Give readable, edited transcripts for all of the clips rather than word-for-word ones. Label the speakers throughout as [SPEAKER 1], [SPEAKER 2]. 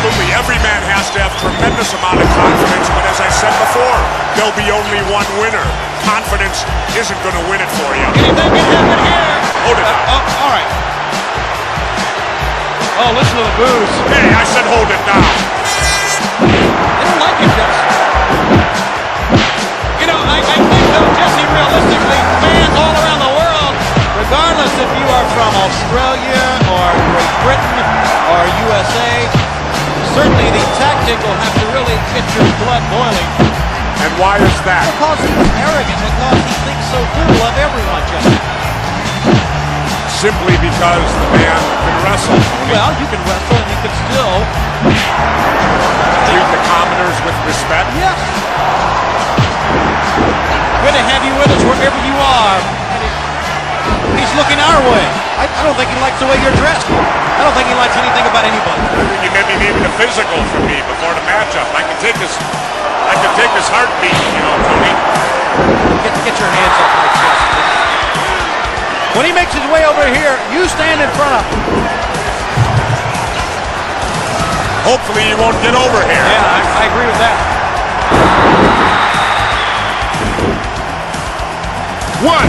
[SPEAKER 1] Absolutely. Every man has to have tremendous amount of confidence, but as I said before, there'll be only one winner. Confidence isn't going to win it for you.
[SPEAKER 2] Anything can happen here.
[SPEAKER 1] Hold it now.
[SPEAKER 2] All right. Oh, listen to the boos.
[SPEAKER 1] Hey, I said hold it now.
[SPEAKER 2] They don't like it, Jesse. You know, I think, though, Jesse, realistically, fans all around the world, regardless if you are from Australia or Great Britain or USA, certainly the tactic will have to really get your blood boiling.
[SPEAKER 1] And why is that?
[SPEAKER 2] Because he's arrogant, because he thinks so little of everyone, Jesse.
[SPEAKER 1] Simply because the man can wrestle.
[SPEAKER 2] Well, you can wrestle and you can still
[SPEAKER 1] treat the commoners with respect.
[SPEAKER 2] Yes. Good to have you with us wherever you are. He's looking our way. I don't think he likes the way you're dressed. I don't think he likes anything about anybody.
[SPEAKER 1] You maybe needed a physical from me before the matchup. I can take his heartbeat, you know, Tony.
[SPEAKER 2] Get your hands up, Mike Jesse. When he makes his way over here, you stand in front of him.
[SPEAKER 1] Hopefully he won't get over here.
[SPEAKER 2] Yeah, I agree with that.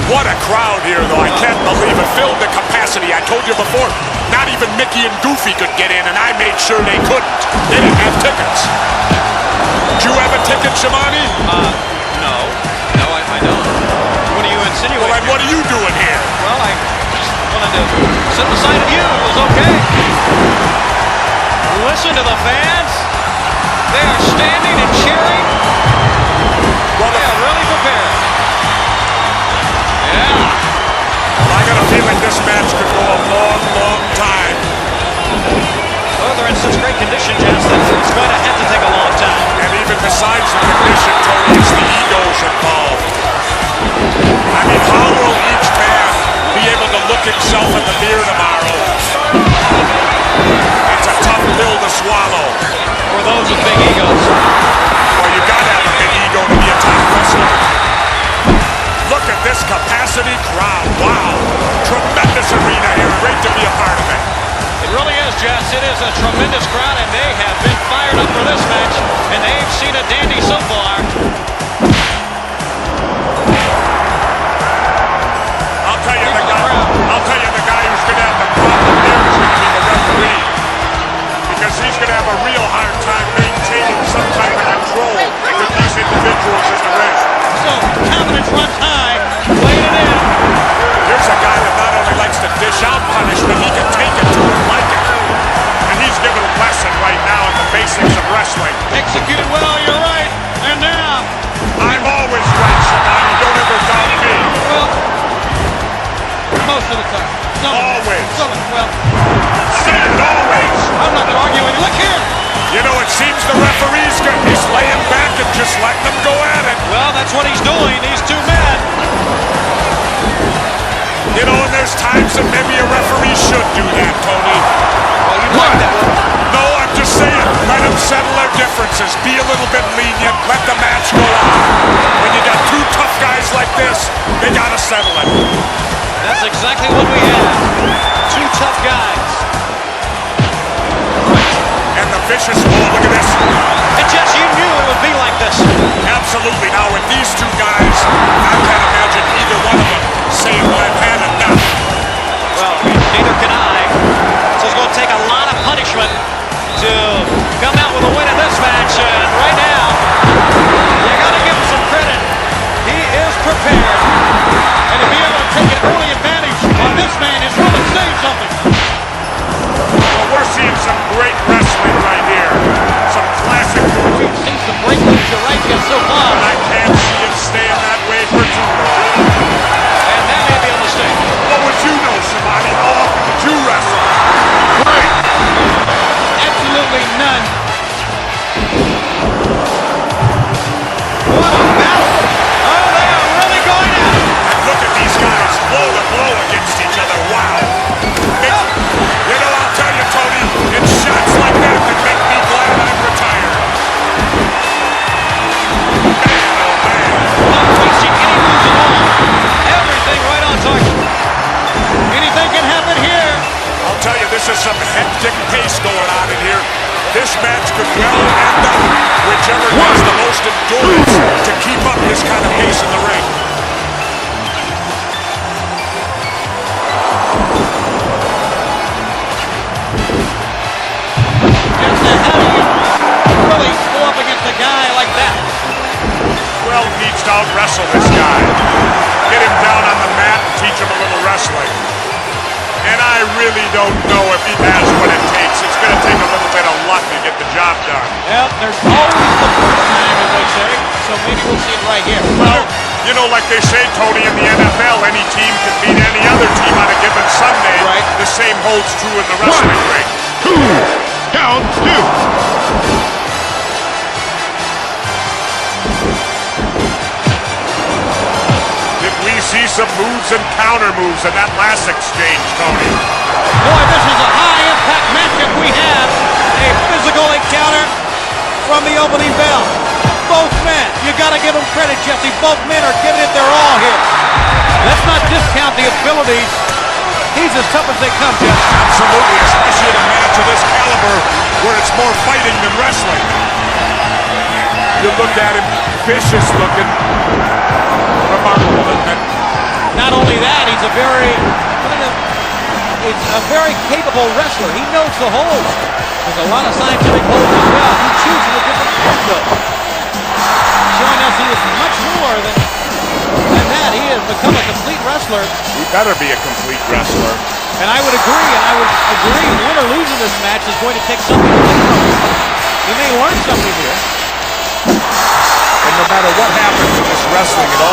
[SPEAKER 1] What a crowd here, though. I can't believe it. Filled the capacity. I told you before, not even Mickey and Goofy could get in, and I made sure they couldn't. They didn't have tickets. Did you have a ticket, Shimani?
[SPEAKER 2] No, I don't. What are you insinuating?
[SPEAKER 1] Well, then what are you doing here?
[SPEAKER 2] Well, I just wanted to sit beside of you. It was okay. Listen to the fans. They are standing and cheering.
[SPEAKER 1] Well,
[SPEAKER 2] they are really prepared. Yeah.
[SPEAKER 1] Well, I got a feeling this match could go a long, long time.
[SPEAKER 2] Well, they're in such great condition, Jess, that it's going to have to take a long time.
[SPEAKER 1] And even besides the condition, Tony, it's the egos involved. I mean, how will each man be able to look himself in the mirror tomorrow? It's a tough pill to swallow.
[SPEAKER 2] For those with big egos.
[SPEAKER 1] Well, you got to have a big ego to be a top wrestler. Look at this capacity crowd. Wow. Tremendous arena here. Great to be a part of it.
[SPEAKER 2] It really is, Jess. It is a tremendous crowd, and they have been fired up for this match, and they've seen a dandy so far.
[SPEAKER 1] I'll tell you the guy who's going to have the problem there is going to be the referee. Because he's going to have a real hard time maintaining some type of control with these individuals in the ring.
[SPEAKER 2] So, confidence runs high, playing it in.
[SPEAKER 1] Here's a guy that not only likes to dish out punishment, he can take it to him like it. And he's giving a lesson right now in the basics of wrestling.
[SPEAKER 2] Executed well, you're right. And now,
[SPEAKER 1] I'm always right, Shimani. Don't ever doubt me.
[SPEAKER 2] Well, most of the time.
[SPEAKER 1] Always.
[SPEAKER 2] Well,
[SPEAKER 1] And always.
[SPEAKER 2] I'm not arguing. Look here.
[SPEAKER 1] You know, it seems the referee's good. He's laying back and just letting them go at it.
[SPEAKER 2] Well, that's what he's doing. These two men.
[SPEAKER 1] You know, and there's times that maybe a referee should do that, Tony.
[SPEAKER 2] Well, you like that.
[SPEAKER 1] No, I'm just saying, let them settle their differences. Be a little bit lenient. Let the match go on. When you got two tough guys like this, they got to settle it.
[SPEAKER 2] That's exactly what we have. Two tough guys.
[SPEAKER 1] And the vicious, oh, look at this.
[SPEAKER 2] And Jess, you knew it would be like this.
[SPEAKER 1] Absolutely. Now, with these two guys, I can't imagine either one of them saying, well, I've had enough.
[SPEAKER 2] Well, neither can I. So it's going to take a lot of punishment to come out with a win in this match. And right now, you got to give him some credit. He is prepared. And to be able to take an early advantage on this man is really saying something.
[SPEAKER 1] Well, we're seeing some great wrestling right here. Some classic moves.
[SPEAKER 2] We've seen some great moves, you're right, Jess, so far.
[SPEAKER 1] And I can't see it staying that way for too long. out-wrestle this guy. Get him down on the mat and teach him a little wrestling. And I really don't know if he has what it takes. It's going to take a little bit of luck to get the job done.
[SPEAKER 2] Well, there's always the first time, as they say, so maybe we'll see it right here.
[SPEAKER 1] Well, you know, like they say, Tony, in the NFL, any team can beat any other team on a given Sunday.
[SPEAKER 2] Right.
[SPEAKER 1] The same holds true in the wrestling ring.
[SPEAKER 3] 2. Count 2.
[SPEAKER 1] Did we see some moves and counter moves in that last exchange, Tony?
[SPEAKER 2] Boy, this is a high-impact matchup we have. A physical encounter from the opening bell. Both men, you got to give them credit, Jesse. Both men are giving it their all here. Let's not discount the abilities. He's as tough as they come, Jeff.
[SPEAKER 1] Absolutely, especially in a match of this caliber where it's more fighting than wrestling. You look at him, vicious looking. Remarkable, isn't it?
[SPEAKER 2] Not only that, he's a very capable wrestler. He knows the holds. There's a lot of scientific holds as well. He chooses a different hold, though. Showing us he is much more than that. He has become a complete wrestler.
[SPEAKER 1] He better be a complete wrestler.
[SPEAKER 2] And I would agree, win or losing this match is going to take something away from him. He may learn something here.
[SPEAKER 1] And no matter what happens in this wrestling, it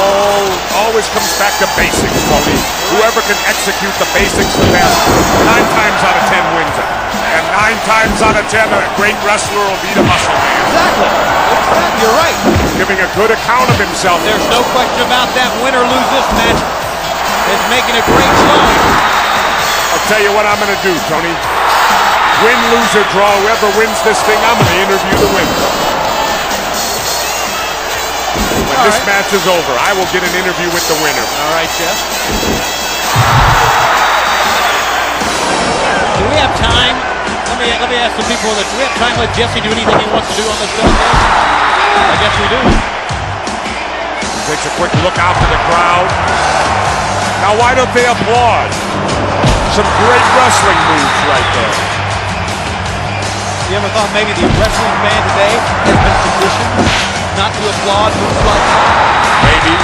[SPEAKER 1] always comes back to basics, Tony. Whoever can execute the basics the best, 9 times out of 10 wins it. And 9 times out of 10, a great wrestler will beat a muscle man.
[SPEAKER 2] Exactly. You're right.
[SPEAKER 1] He's giving a good account of himself.
[SPEAKER 2] There's no question about that. Win or lose this match is making a great showing.
[SPEAKER 1] I'll tell you what I'm going to do, Tony. Win, lose, or draw, whoever wins this thing, I'm going to interview the winner. When this match is over, I will get an interview with the winner.
[SPEAKER 2] All right, Jeff. Do we have time? Let me ask the people that do we have time to let Jesse do anything he wants to do on this telecast? I guess we do.
[SPEAKER 1] Takes a quick look out to the crowd. Now, why don't they applaud? Some great wrestling moves right there.
[SPEAKER 2] You ever thought maybe the wrestling fan today has been conditioned not to applaud moves like that?
[SPEAKER 1] Maybe.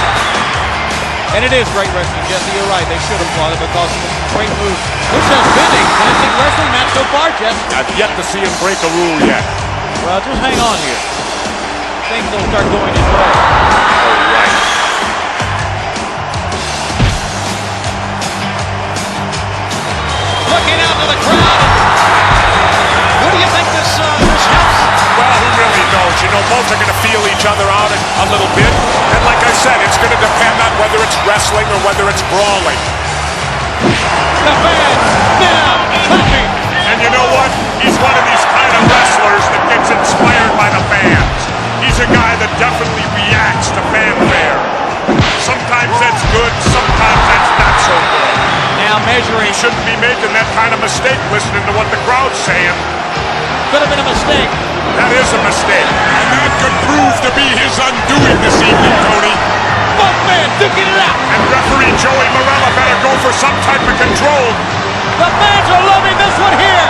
[SPEAKER 2] And it is great wrestling, Jesse. You're right. They should applaud it because of some great moves. This has been a classic wrestling match so far, Jesse.
[SPEAKER 1] I've yet to see him break a rule yet.
[SPEAKER 2] Well, just hang on here. Things will start going his way.
[SPEAKER 1] All right.
[SPEAKER 2] Looking out to the crowd. Who do you think this helps?
[SPEAKER 1] Well, who really knows? You know, both are going to feel each other out a little bit. And like I said, it's going to depend on whether it's wrestling or whether it's brawling.
[SPEAKER 2] The fans now clapping.
[SPEAKER 1] And you know what? He's one of these kind of wrestlers that gets inspired by the fans. He's a guy that definitely reacts to fanfare. Sometimes that's good, sometimes that's not so good.
[SPEAKER 2] Now measuring.
[SPEAKER 1] He shouldn't be making that kind of mistake listening to what the crowd's saying.
[SPEAKER 2] Could have been a mistake.
[SPEAKER 1] That is a mistake. And that could prove to be his undoing this evening, Tony.
[SPEAKER 2] Both men duking it out.
[SPEAKER 1] And referee Joey Morella better go for some type of control.
[SPEAKER 2] The fans are loving this one here.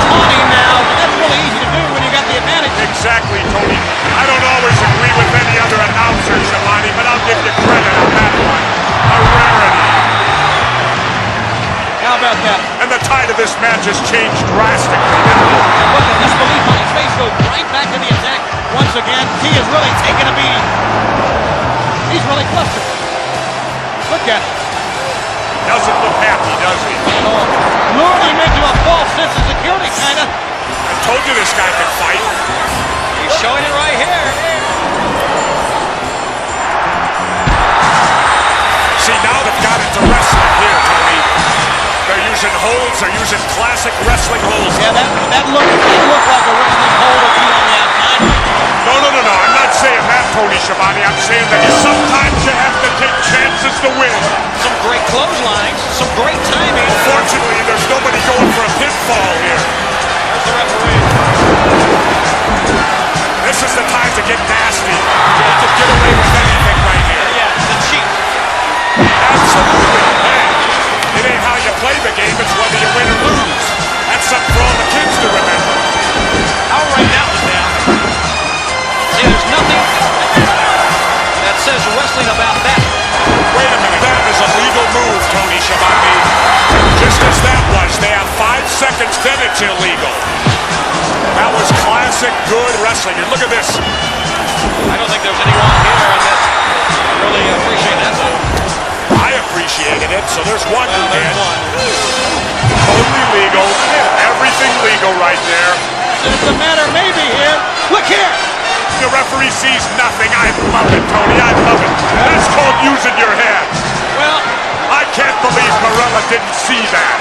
[SPEAKER 2] Taunting now. That's really easy to do when you got the advantage.
[SPEAKER 1] Exactly, Tony. I don't always agree with any other announcer, Shabani, but I'll give you credit on that one. A rarity.
[SPEAKER 2] How about that?
[SPEAKER 1] And the tide of this match has changed drastically, didn't it?
[SPEAKER 2] Look at disbelief on his face. Goes right back to the attack once again. He is really taking a beating. He's really flustered. Look at him.
[SPEAKER 1] Doesn't look happy, does he?
[SPEAKER 2] Oh, luring him into a false sense of security, kind of.
[SPEAKER 1] I told you this guy can fight.
[SPEAKER 2] He's showing it right here.
[SPEAKER 1] See, now they've got into wrestling here, Tony. They're using holds. They're using classic wrestling holds.
[SPEAKER 2] Yeah, that looked like a wrestling hold or two on the outside.
[SPEAKER 1] No. I'm not saying that, Tony Schiavone. I'm saying that sometimes you have to take chances to win.
[SPEAKER 2] Some great clotheslines, some great timing.
[SPEAKER 1] Fortunately, there's nobody going for a pinfall here.
[SPEAKER 2] There's the referee.
[SPEAKER 1] This is the time to get nasty. You can get away with anything right here.
[SPEAKER 2] Yeah, the cheat.
[SPEAKER 1] Absolutely. Hey, it ain't how you play the game, it's whether you win or lose. that was. They have 5 seconds, then it's illegal. That was classic good wrestling. And look at this.
[SPEAKER 2] I don't think there's anyone here that really appreciate that move.
[SPEAKER 1] I appreciated it, so there's one.
[SPEAKER 2] Well, there's one.
[SPEAKER 1] Totally legal. Everything legal right there.
[SPEAKER 2] It's a matter maybe here. Look here.
[SPEAKER 1] The referee sees nothing. I love it, Tony. I love it. That's called using your head.
[SPEAKER 2] Well,
[SPEAKER 1] I can't believe Marella didn't see that.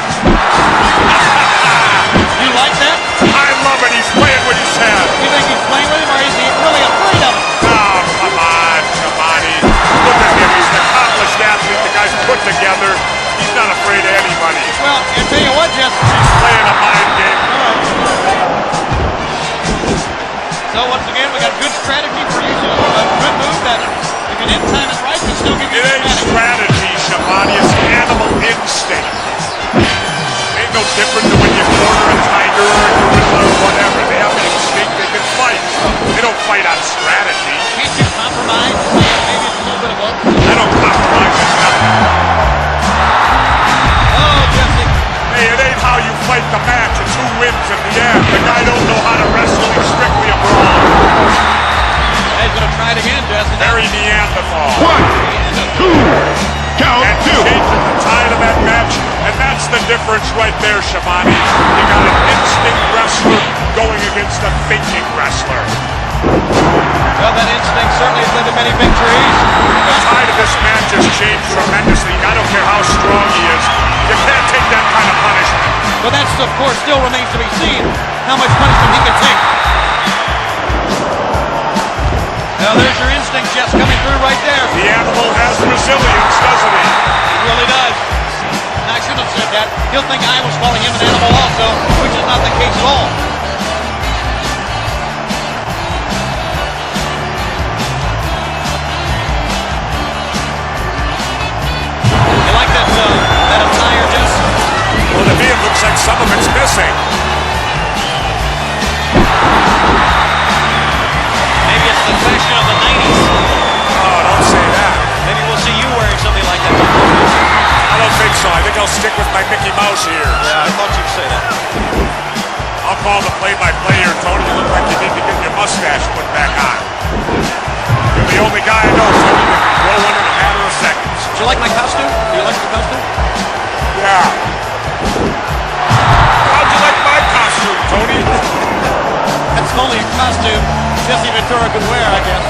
[SPEAKER 2] you like that?
[SPEAKER 1] I love it. He's playing with his head.
[SPEAKER 2] You think he's playing with him, or is he really afraid of him?
[SPEAKER 1] Oh, come on, Shabani. Look at him. He's an accomplished athlete. The guy's put together. He's not afraid of anybody.
[SPEAKER 2] Well, and tell you what, Jesse.
[SPEAKER 1] He's playing a mind game.
[SPEAKER 2] So once again, we got good strategy for you. A good move that if you didn't time it right, can still give you
[SPEAKER 1] It ain't strategy, Shabani. It's animal instinct. Ain't no different than when you corner a tiger or a gorilla or whatever. They have instinct. They can fight. They don't fight on strategy.
[SPEAKER 2] Can't you compromise? Maybe it's a little bit of both.
[SPEAKER 1] I don't compromise on nothing.
[SPEAKER 2] Oh, Jesse.
[SPEAKER 1] Hey, it ain't how you fight the match. It's who wins in the end. The guy don't know how to wrestle. He's strictly a brawl.
[SPEAKER 2] Hey, he's going to try it again, Jesse.
[SPEAKER 1] Very Neanderthal.
[SPEAKER 3] 1, 2, count
[SPEAKER 1] And
[SPEAKER 3] 2.
[SPEAKER 1] changing the tide of that match. And that's the difference right there, Shabani. You got an instinct wrestler going against a thinking wrestler.
[SPEAKER 2] Well, that instinct certainly has led to many victories.
[SPEAKER 1] The tide of this match has changed tremendously. I don't care how strong he is. You can't take that kind of punishment.
[SPEAKER 2] But that's, of course, still remains to be seen how much punishment he can take. Now, there's your instinct just coming through right there.
[SPEAKER 1] The animal has resilience, doesn't he?
[SPEAKER 2] He really does. And I shouldn't have said that. He'll think I was calling him an animal also, which is not the case at all. You like that attire, Jess?
[SPEAKER 1] Well, to me, it looks like some of it's missing.
[SPEAKER 2] Maybe it's the fashion of the 90s.
[SPEAKER 1] Oh, don't say that.
[SPEAKER 2] Maybe we'll see you wearing something like that.
[SPEAKER 1] I don't think so. I think I'll stick with my Mickey Mouse ears.
[SPEAKER 2] Yeah, I thought you'd say that.
[SPEAKER 1] I'll call the play-by-play here, Tony. You look like you need to get your mustache put back on. You're the only guy I know, Tony, that can grow one in a matter of seconds.
[SPEAKER 2] Do you like my costume? Do you like the costume?
[SPEAKER 1] Yeah. How'd you like my costume, Tony?
[SPEAKER 2] That's the only costume Jesse Ventura could wear, I guess.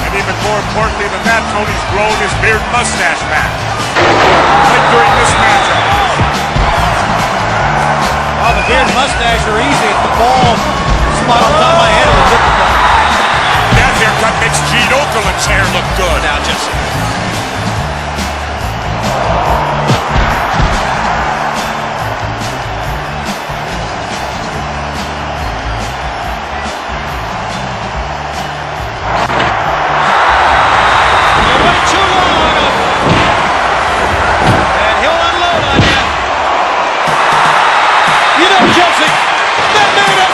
[SPEAKER 1] And even more importantly than that, Tony's grown his beard mustache back. Like during this matchup.
[SPEAKER 2] Oh, the beard and mustache are easy. It's the bald spot on top of my head is a difficult.
[SPEAKER 1] That haircut makes Gene Okerlund's hair look good.
[SPEAKER 2] Now, Jesse.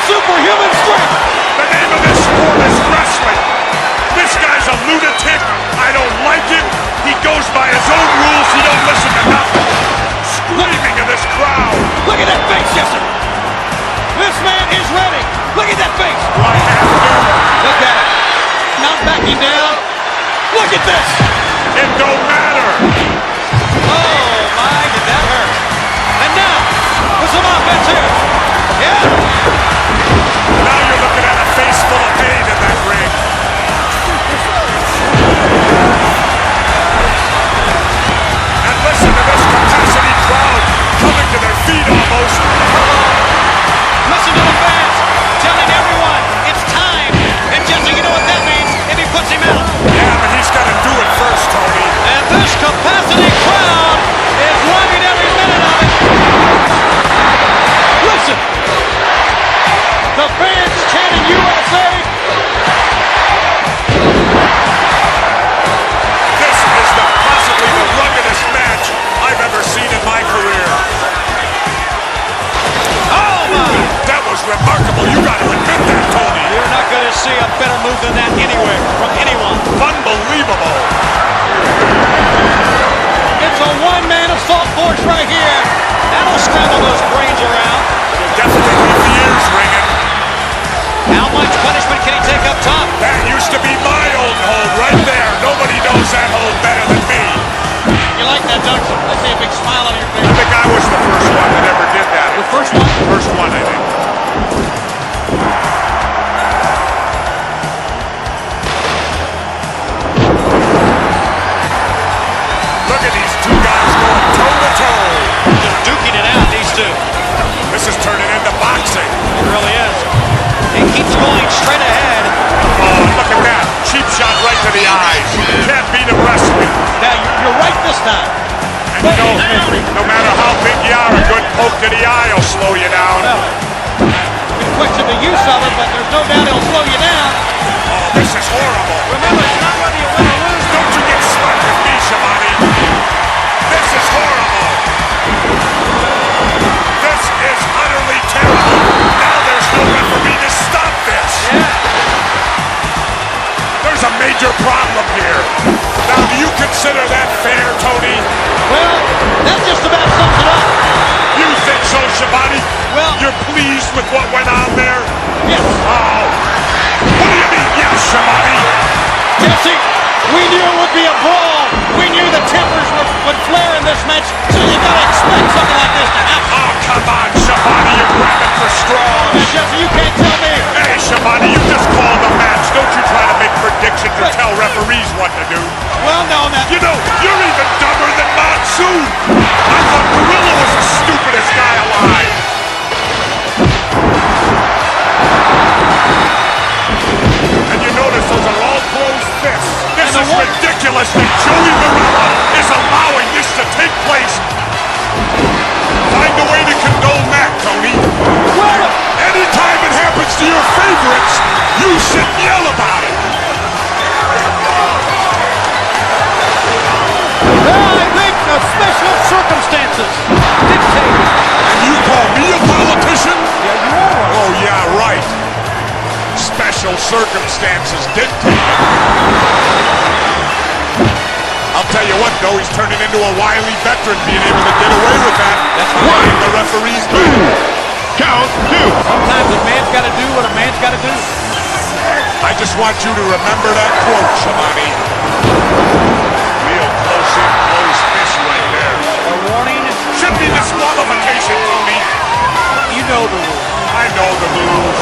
[SPEAKER 2] Superhuman strength!
[SPEAKER 1] The name of this sport is wrestling. This guy's a lunatic. I don't like him. He goes by his own rules. He don't listen to nothing. Screaming in this crowd.
[SPEAKER 2] Look at that face, Jesse! This man is ready! Look at that face!
[SPEAKER 1] Do I have to?
[SPEAKER 2] Look at it! Not backing down. Look at this!
[SPEAKER 1] It don't matter.
[SPEAKER 2] Oh my, did that hurt? And now, with some offense here. Yeah!
[SPEAKER 1] Now you're looking at a face full of pain in that ring. And listen to this capacity crowd coming to their feet almost.
[SPEAKER 2] Listen to the fans telling everyone it's time. And Jesse, you know what that means if he puts him out.
[SPEAKER 1] Yeah, but he's got to do it first, Tony.
[SPEAKER 2] And this capacity crowd is loving every minute of it. Listen. The fans chanting USA.
[SPEAKER 1] This is possibly the ruggedest match I've ever seen in my career.
[SPEAKER 2] Oh my!
[SPEAKER 1] That was remarkable. You got to admit that, Tony.
[SPEAKER 2] You're not going to see a better move than that anywhere from anyone.
[SPEAKER 1] Unbelievable.
[SPEAKER 2] It's a one-man assault force right here. That'll scramble
[SPEAKER 1] That used to be my old hold right there. Nobody knows that hold better than me.
[SPEAKER 2] You like that, don't you? I see a big smile on your
[SPEAKER 1] I
[SPEAKER 2] face.
[SPEAKER 1] think I was the first one that ever did that.
[SPEAKER 2] The first one?
[SPEAKER 1] First one, I think. Look at these two guys going toe-to-toe.
[SPEAKER 2] Just duking it out, these two.
[SPEAKER 1] This is turning into boxing.
[SPEAKER 2] It really is. He keeps going straight ahead.
[SPEAKER 1] Oh, look at that. Cheap shot right to the eyes. Can't beat him wrestling.
[SPEAKER 2] Now, you're right this time.
[SPEAKER 1] And you know, no matter how big you are, a good poke to the eye will slow you down.
[SPEAKER 2] Well, you can question the use of it, but there's no doubt it'll slow you down.
[SPEAKER 1] Oh, this is horrible.
[SPEAKER 2] Remember, it's not whether you win or lose.
[SPEAKER 1] Don't you get smart with me, Shivani. This is horrible. This is utterly terrible. Now there's no referee to stop this.
[SPEAKER 2] Yeah.
[SPEAKER 1] There's a major problem here. Now, do you consider that fair, Tony?
[SPEAKER 2] Well, that just about sums it up.
[SPEAKER 1] You think so, Shivani?
[SPEAKER 2] Well,
[SPEAKER 1] You're pleased with what went on there?
[SPEAKER 2] yes.
[SPEAKER 1] Oh. What do you mean, yes, Shivani?
[SPEAKER 2] Jesse, we knew it would be a brawl. We knew the tempers would flare in this match, so you gotta expect something like this to happen.
[SPEAKER 1] Oh, come on, Shivani. You're grabbing for straws.
[SPEAKER 2] Now, Jesse, you can't tell me.
[SPEAKER 1] Hey, Shivani, you just called the match. Don't you try to make predictions or tell referees what to do.
[SPEAKER 2] Well, no, now.
[SPEAKER 1] You know, you're even dumber than Monsoon. I thought Gorilla was the stupidest guy alive. And you notice those are all closed fists. This is ridiculous that Joey Gorilla is allowing this to take place. Find a way to condone that, Tony.
[SPEAKER 2] Well,
[SPEAKER 1] Anytime it happens to your favorites, you should yell about it.
[SPEAKER 2] I think the special circumstances dictate.
[SPEAKER 1] And you call me a politician?
[SPEAKER 2] Yeah, you are.
[SPEAKER 1] Oh, yeah, right. Special circumstances dictate it. I'll tell you what, though, he's turning into a wily veteran being able to get away with that.
[SPEAKER 2] That's
[SPEAKER 1] why
[SPEAKER 2] right.
[SPEAKER 1] the referees do.
[SPEAKER 3] Count 2.
[SPEAKER 2] Sometimes a man's got to do what a man's got to do.
[SPEAKER 1] I just want you to remember that quote, Shivani. Real close in, close fish right there.
[SPEAKER 2] A warning.
[SPEAKER 1] Should be disqualification, Tony.
[SPEAKER 2] You know the rules.
[SPEAKER 1] I know the rules.